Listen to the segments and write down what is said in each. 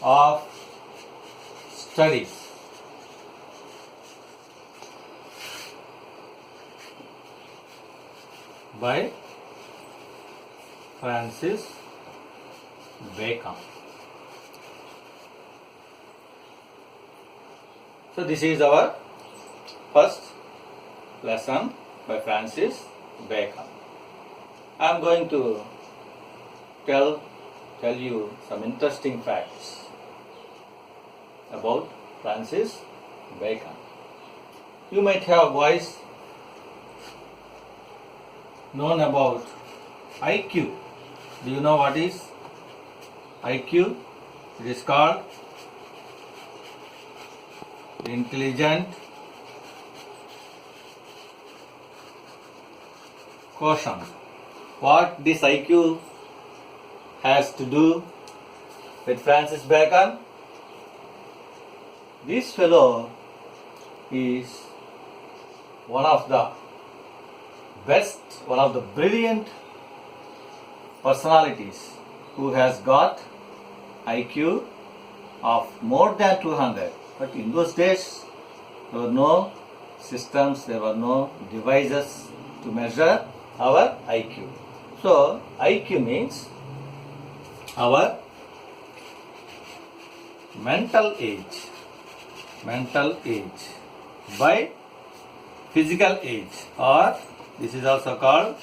of studies. By Francis Bacon. So this is our first lesson by Francis Bacon. I am going to tell you some interesting facts about Francis Bacon. You might have boys known about IQ. Do you know what is IQ? It is called the intelligent quotient. What this IQ has to do with Francis Bacon? This fellow is one of the best, one of the brilliant personalities who has got IQ of more than 200. But in those days, there were no systems, there were no devices to measure our IQ. So, IQ means our mental age by physical age, or this is also called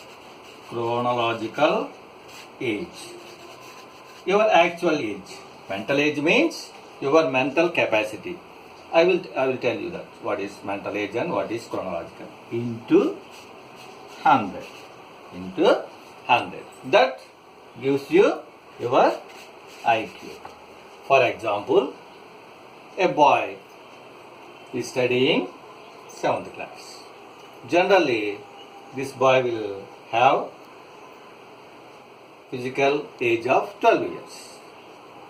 chronological age. Your actual age. Mental age means your mental capacity. I will tell you that what is mental age and what is chronological. Into 100. That gives you your IQ. For example, a boy is studying 7th class. Generally, this boy will have physical age of 12 years.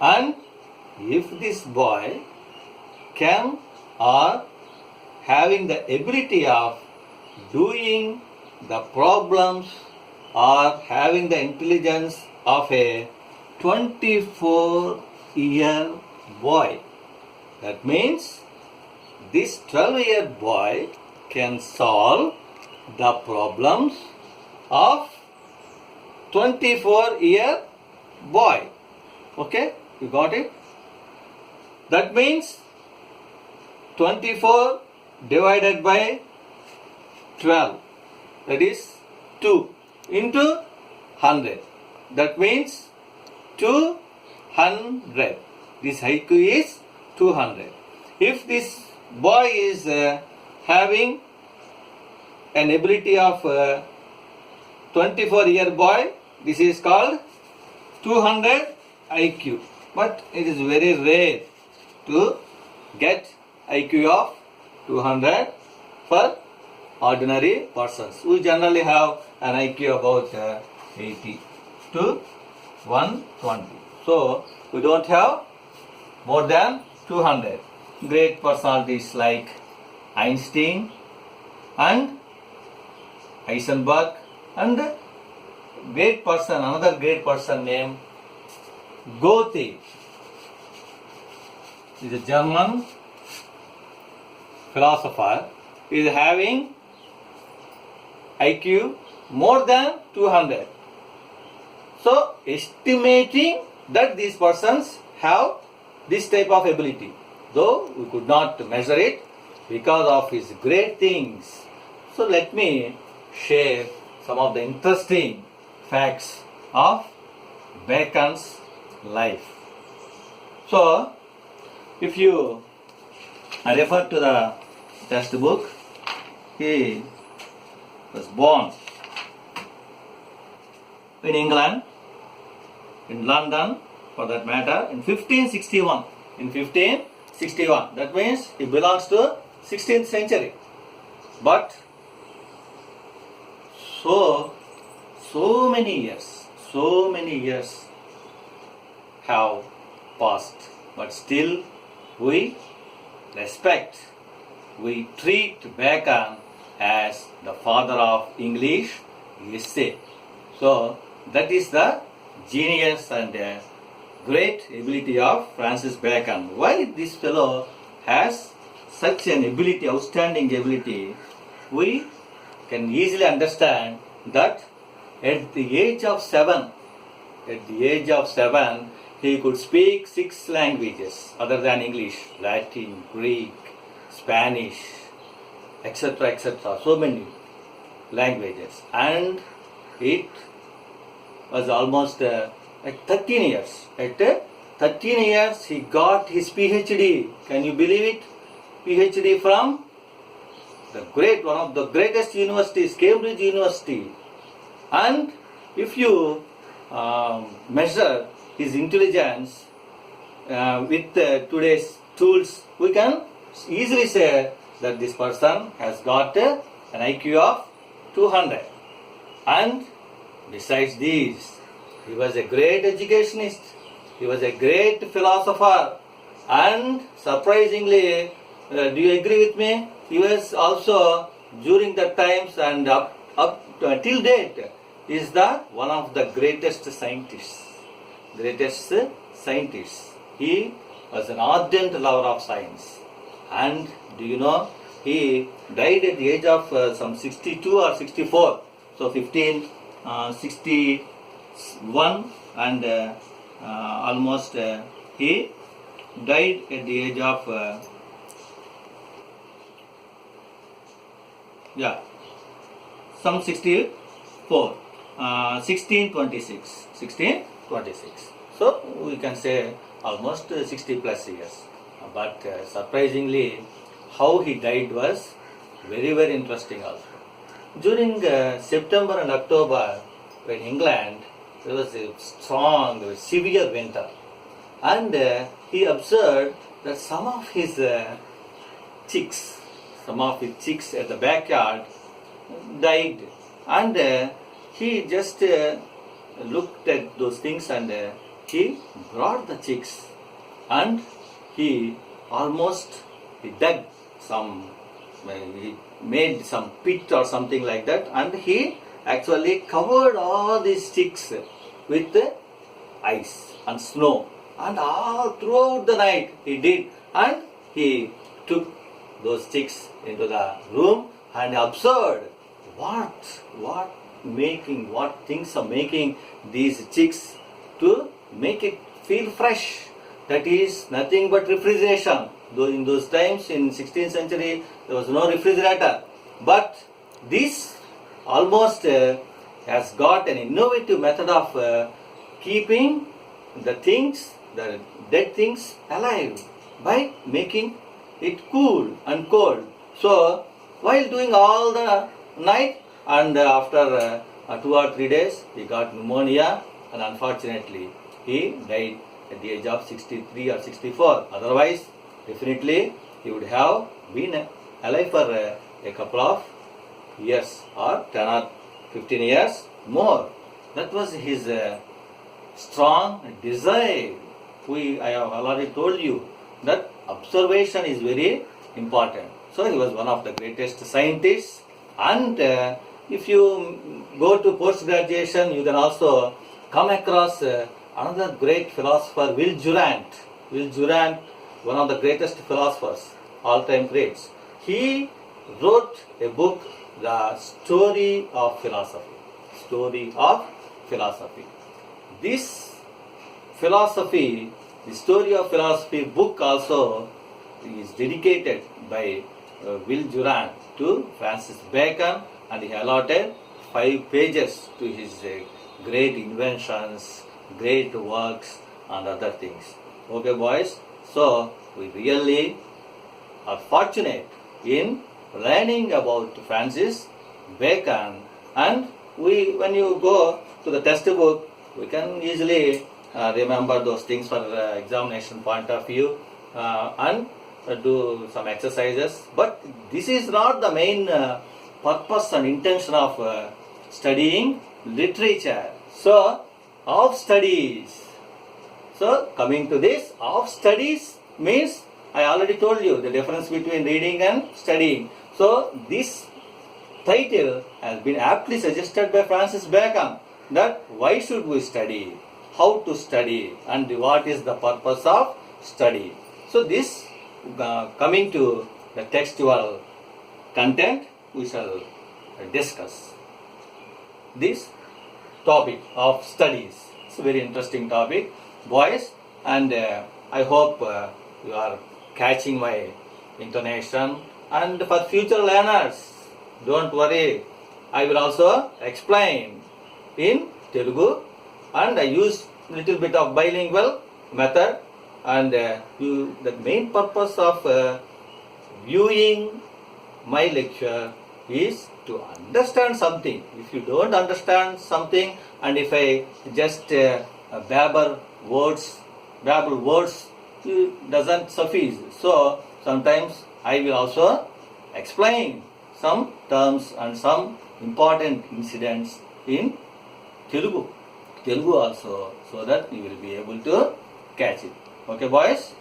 And if this boy can or having the ability of doing the problems or having the intelligence of a 24-year boy, that means this 12-year boy can solve the problems of 24-year boy. Okay, you got it? That means 24 divided by 12, that is 2 into 100. That means 200. This IQ is 200. If this boy is having an ability of 24-year boy, this is called 200 IQ. But it is very rare to get IQ of 200 for ordinary persons. We generally have an IQ about 80 to 120. So, we don't have more than 200. Great personalities like Einstein and Heisenberg, and another great person named Goethe. He is a German philosopher. He is having IQ more than 200. So, estimating that these persons have this type of ability, though we could not measure it because of his great things. So, let me share some of the interesting facts of Bacon's life. So, if you refer to the textbook, he was born in England, in London for that matter, in 1561. That means he belongs to 16th century. But so many years have passed, but still we treat Bacon as the father of English essay. So that is the genius and great ability of Francis Bacon. Why this fellow has such an ability, outstanding ability? We can easily understand that at the age of 7, he could speak 6 languages other than English: Latin, Greek, Spanish, etc., etc. So many languages, and it was almost at 13 years. At 13 years, he got his PhD. Can you believe it? PhD from one of the greatest universities, Cambridge University. And if you measure his intelligence with today's tools, we can easily say that this person has got an IQ of 200. And besides this, he was a great educationist, he was a great philosopher, and surprisingly, do you agree with me? He was also, during the times and up till date, is one of the greatest scientists. He was an ardent lover of science. And do you know, he died at the age of some 62 or 64. So 1561, and almost he died at the age of some 64, 1626. So we can say almost 60 plus years. But surprisingly, how he died was very, very interesting also. During September and October, in England, there was a strong, severe winter. And he observed that some of his chicks at the backyard died. And he just looked at those things, and he brought the chicks, and he dug some, he made some pit or something like that, and he actually covered all these chicks with ice and snow, and all throughout the night he did, and he took those chicks into the room and observed what things are making these chicks to make it feel fresh. That is nothing but refrigeration. Though in those times, in 16th century, there was no refrigerator. But this almost has got an innovative method of keeping the dead things alive by making it cool and cold. So while doing all the night, and after 2 or 3 days, he got pneumonia, and unfortunately he died at the age of 63 or 64. Otherwise, definitely he would have been alive for a couple of years, or 10 or 15 years more. That was his strong desire. I have already told you that observation is very important. So he was one of the greatest scientists. And if you go to post-graduation, you can also come across another great philosopher, Will Durant. Will Durant, one of the greatest philosophers, all-time greats. He wrote a book, The Story of Philosophy. This philosophy, the Story of Philosophy book also is dedicated by Will Durant to Francis Bacon, and he allotted 5 pages to his great inventions, great works, and other things. Okay, boys, so we really are fortunate in learning about Francis Bacon, and when you go to the textbook, we can easily remember those things for examination point of view, and do some exercises. But this is not the main purpose and intention of studying literature. So, of studies. So, coming to this, of studies means, I already told you the difference between reading and studying. So, this title has been aptly suggested by Francis Bacon, that why should we study? how to study and what is the purpose of study. So this coming to the textual content, we shall discuss this topic of studies. It's a very interesting topic, boys, and I hope you are catching my intonation. And for future learners, don't worry, I will also explain in Telugu, and I use little bit of bilingual method. And the main purpose of viewing my lecture is to understand something. If you don't understand something, and if I just babble words, it doesn't suffice. So sometimes I will also explain some terms and some important incidents in Telugu also, so that you will be able to catch it. Okay, boys?